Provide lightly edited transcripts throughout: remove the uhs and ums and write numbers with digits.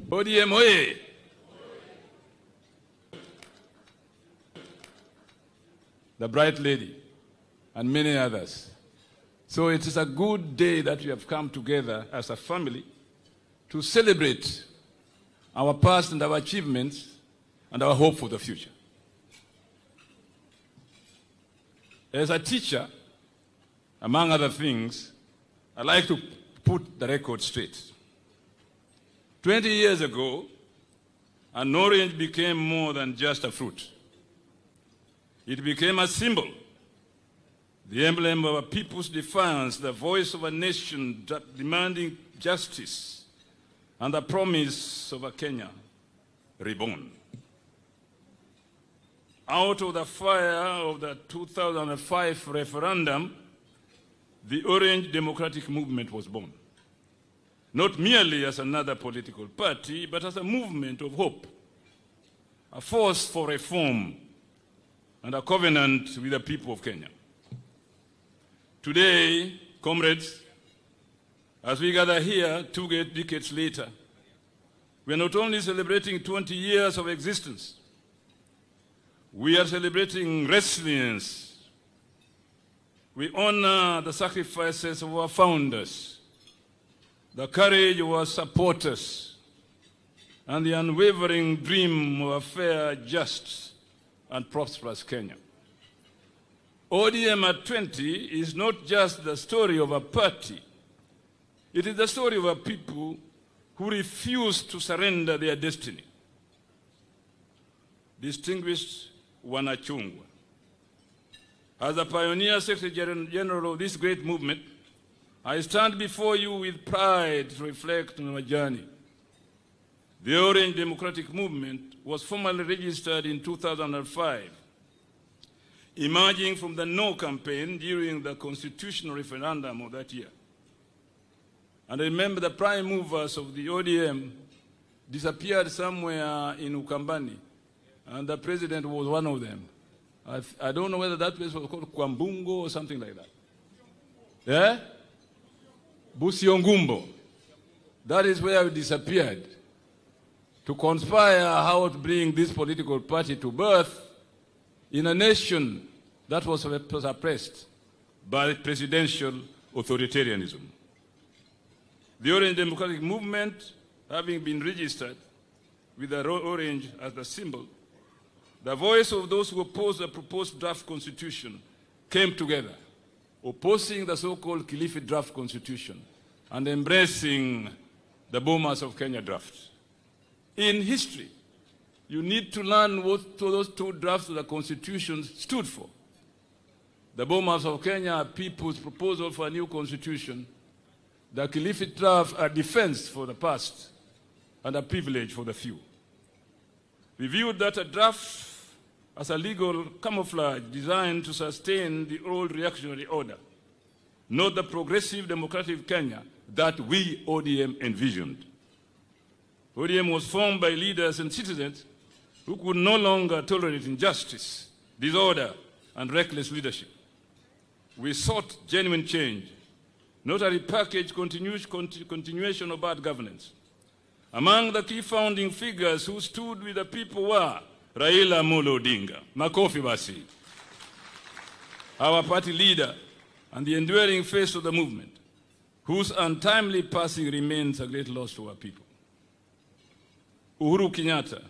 ODM hoye! The bright lady, and many others. So it is a good day that we have come together as a family to celebrate our past and our achievements and our hope for the future. As a teacher, among other things, I like to put the record straight. 20 years ago, an orange became more than just a fruit. It became a symbol, the emblem of a people's defiance, the voice of a nation demanding justice, and the promise of a Kenya reborn. Out of the fire of the 2005 referendum, the Orange Democratic Movement was born. Not merely as another political party, but as a movement of hope, a force for reform, and a covenant with the people of Kenya. Today, comrades, as we gather here 2 decades later, we are not only celebrating 20 years of existence, we are celebrating resilience. We honor the sacrifices of our founders, the courage of our supporters, and the unwavering dream of a fair, just, and prosperous Kenya. ODM at 20 is not just the story of a party. It is the story of a people who refuse to surrender their destiny. Distinguished Wanachungwa, as the pioneer Secretary General of this great movement, I stand before you with pride to reflect on our journey. The Orange Democratic Movement was formally registered in 2005, emerging from the No campaign during the constitutional referendum of that year. And I remember the prime movers of the ODM disappeared somewhere in Ukambani, and the president was one of them. I don't know whether that place was called Kwambungo or something like that. Yeah? Busiongumbo. That is where we disappeared, to conspire how to bring this political party to birth in a nation that was suppressed by presidential authoritarianism. The Orange Democratic Movement, having been registered with the orange as the symbol, the voice of those who opposed the proposed draft constitution came together, opposing the so-called Kilifi draft constitution and embracing the Bomas of Kenya draft. In history, you need to learn what those 2 drafts of the constitution stood for. The Bomas of Kenya are people's proposal for a new constitution. The Kilifi draft are defense for the past and a privilege for the few. We viewed that a draft as a legal camouflage designed to sustain the old reactionary order, not the progressive democratic Kenya that we ODM envisioned. ODM was formed by leaders and citizens who could no longer tolerate injustice, disorder, and reckless leadership. We sought genuine change, not a repackaged continuation of bad governance. Among the key founding figures who stood with the people were Raila Amolo Odinga, Makofi Basi, our party leader and the enduring face of the movement, whose untimely passing remains a great loss to our people. Uhuru Kenyatta,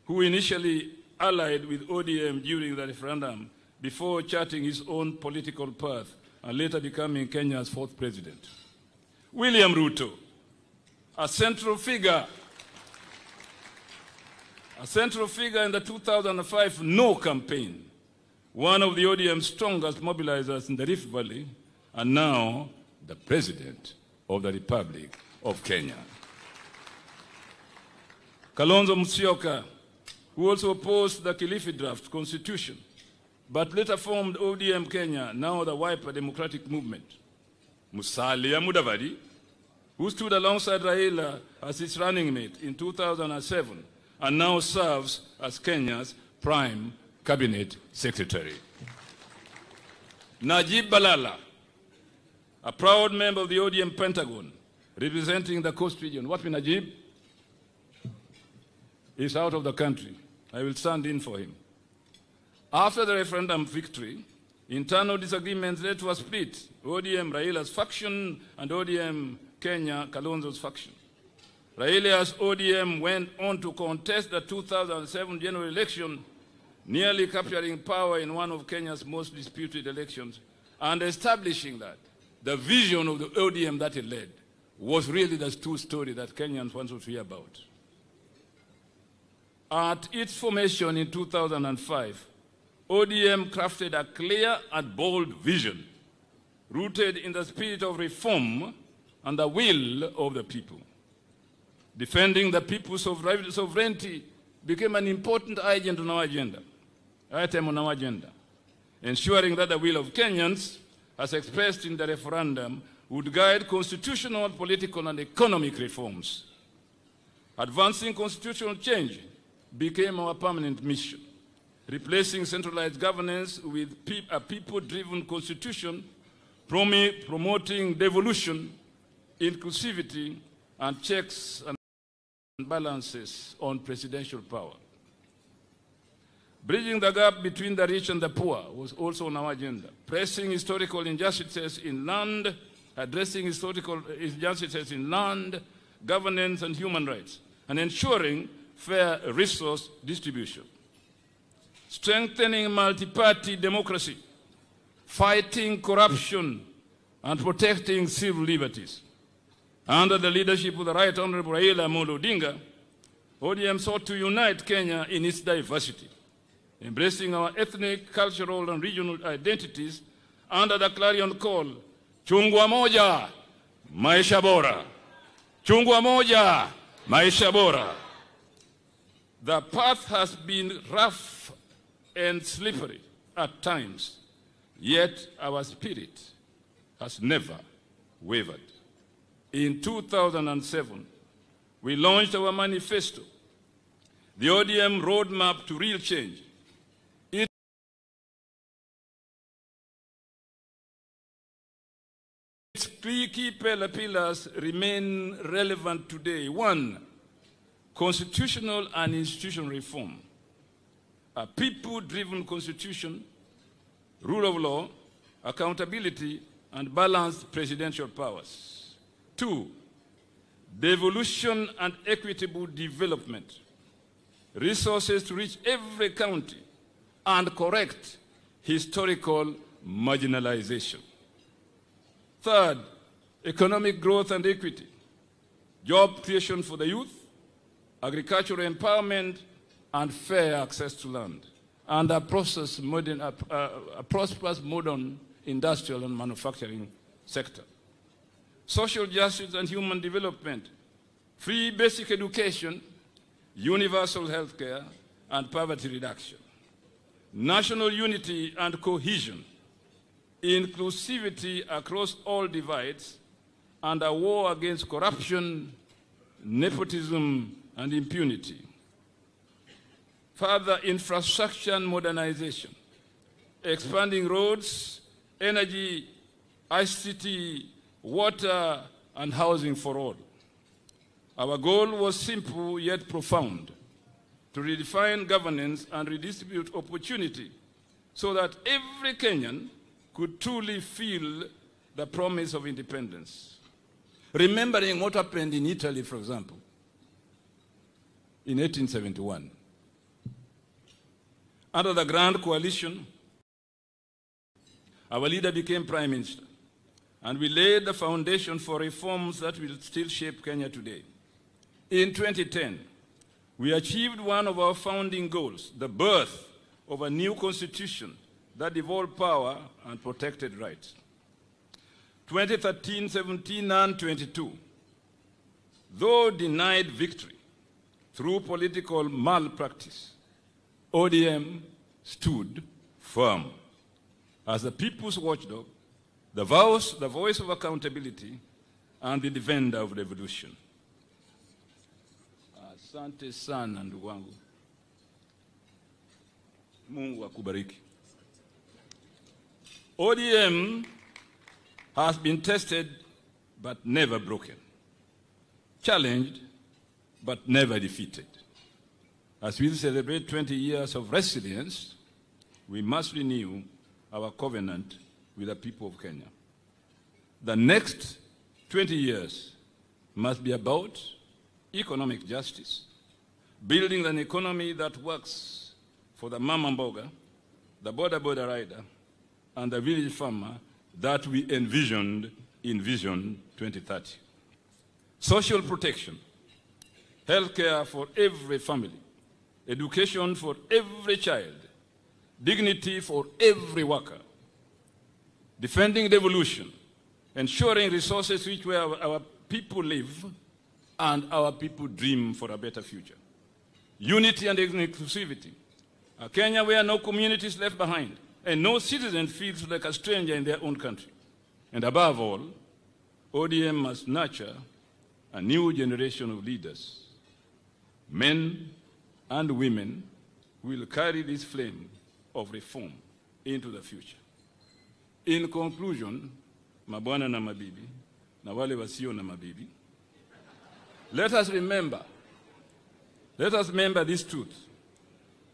who initially allied with ODM during the referendum before charting his own political path and later becoming Kenya's 4th president. William Ruto, a central figure in the 2005 No campaign, one of the ODM's strongest mobilizers in the Rift Valley, and now the President of the Republic of Kenya. Kalonzo Musyoka, who also opposed the Kilifi draft constitution, but later formed ODM Kenya, now the Wiper Democratic Movement. Musalia Mudavadi, who stood alongside Raila as his running mate in 2007 and now serves as Kenya's Prime Cabinet Secretary. Najib Balala, a proud member of the ODM Pentagon, representing the Coast region. What we Najib? is out of the country. I will stand in for him. After the referendum victory, internal disagreements led to a split. ODM Raila's faction and ODM Kenya Kalonzo's faction. Raila's ODM went on to contest the 2007 general election, nearly capturing power in one of Kenya's most disputed elections, and establishing that the vision of the ODM that it led was really the true story that Kenyans wanted to hear about. At its formation in 2005, ODM crafted a clear and bold vision, rooted in the spirit of reform and the will of the people. Defending the people's sovereignty became an important item on our agenda, ensuring that the will of Kenyans, as expressed in the referendum, would guide constitutional, political, and economic reforms. Advancing constitutional change became our permanent mission, replacing centralized governance with a people-driven constitution, promoting devolution, inclusivity, and checks and balances on presidential power. Bridging the gap between the rich and the poor was also on our agenda. Pressing historical injustices in land, addressing historical injustices in land, governance, and human rights, and ensuring fair resource distribution. Strengthening multi-party democracy, fighting corruption, and protecting civil liberties. Under the leadership of the Right Honorable Raila Amolo Odinga, ODM sought to unite Kenya in its diversity, embracing our ethnic, cultural, and regional identities under the clarion call, Chungwa Moja, Maisha Bora. Chungwa Moja, Maisha Bora. The path has been rough and slippery at times, yet our spirit has never wavered. In 2007, we launched our manifesto, the ODM Roadmap to Real Change. Its three key pillars remain relevant today. One, constitutional and institutional reform. A people-driven constitution, rule of law, accountability, and balanced presidential powers. Two, devolution and equitable development. Resources to reach every county and correct historical marginalization. Third, economic growth and equity. Job creation for the youth, agricultural empowerment, and fair access to land, and a prosperous modern industrial and manufacturing sector. Social justice and human development, free basic education, universal health care, and poverty reduction. National unity and cohesion, inclusivity across all divides, and a war against corruption, nepotism, and impunity. Further infrastructure and modernization, expanding roads, energy, ICT, water, and housing for all. Our goal was simple yet profound: to redefine governance and redistribute opportunity so that every Kenyan could truly feel the promise of independence. Remembering what happened in Italy, for example, in 1871. Under the Grand Coalition, our leader became Prime Minister, and we laid the foundation for reforms that will still shape Kenya today. In 2010, we achieved one of our founding goals, the birth of a new constitution that devolved power and protected rights. 2013, 17, and 22, though denied victory through political malpractice, ODM stood firm as the people's watchdog, the voice of accountability, and the defender of revolution. Asante sana ndugu wangu. Mungu akubariki. ODM has been tested but never broken, challenged but never defeated. As we celebrate 20 years of resilience, we must renew our covenant with the people of Kenya. The next 20 years must be about economic justice, building an economy that works for the mama mboga, the border rider, and the village farmer that we envisioned in Vision 2030. Social protection, healthcare for every family, education for every child, dignity for every worker, defending devolution, ensuring resources which where our people live and our people dream for a better future. Unity and inclusivity, a Kenya where no community is left behind and no citizen feels like a stranger in their own country. And above all, ODM must nurture a new generation of leaders, men and women who will carry this flame of reform into the future. In conclusion, mabwana na mabibi, na wale wasio na mabibi, let us remember this truth.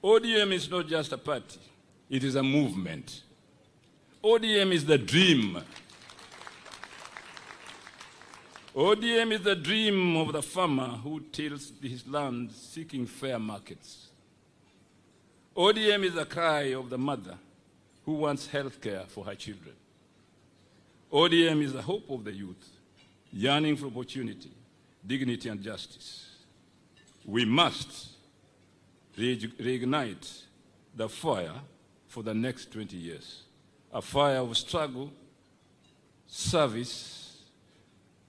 ODM is not just a party, it is a movement. ODM is the dream. ODM is the dream of the farmer who tills his land seeking fair markets. ODM is the cry of the mother who wants health care for her children. ODM is the hope of the youth, yearning for opportunity, dignity, and justice. We must reignite the fire for the next 20 years, a fire of struggle, service,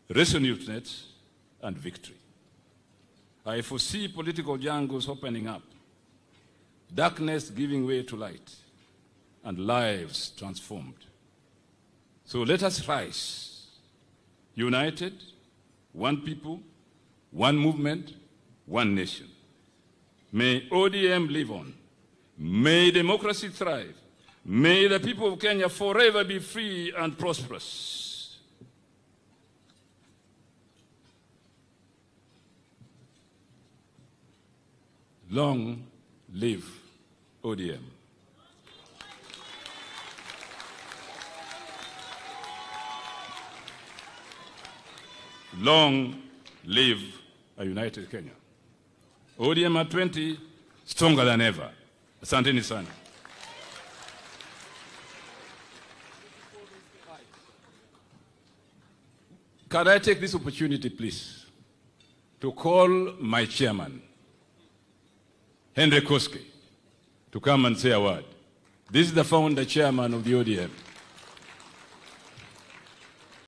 resoluteness, and victory. I foresee political jungles opening up, darkness giving way to light, and lives transformed. So let us rise, united, one people, one movement, one nation. May ODM live on. May democracy thrive. May the people of Kenya forever be free and prosperous. Long live ODM. Long live a united Kenya. ODM at 20, stronger than ever. Asanteni sana. Can I take this opportunity, please, to call my chairman, Henry Koske, to come and say a word. This is the founder chairman of the ODM.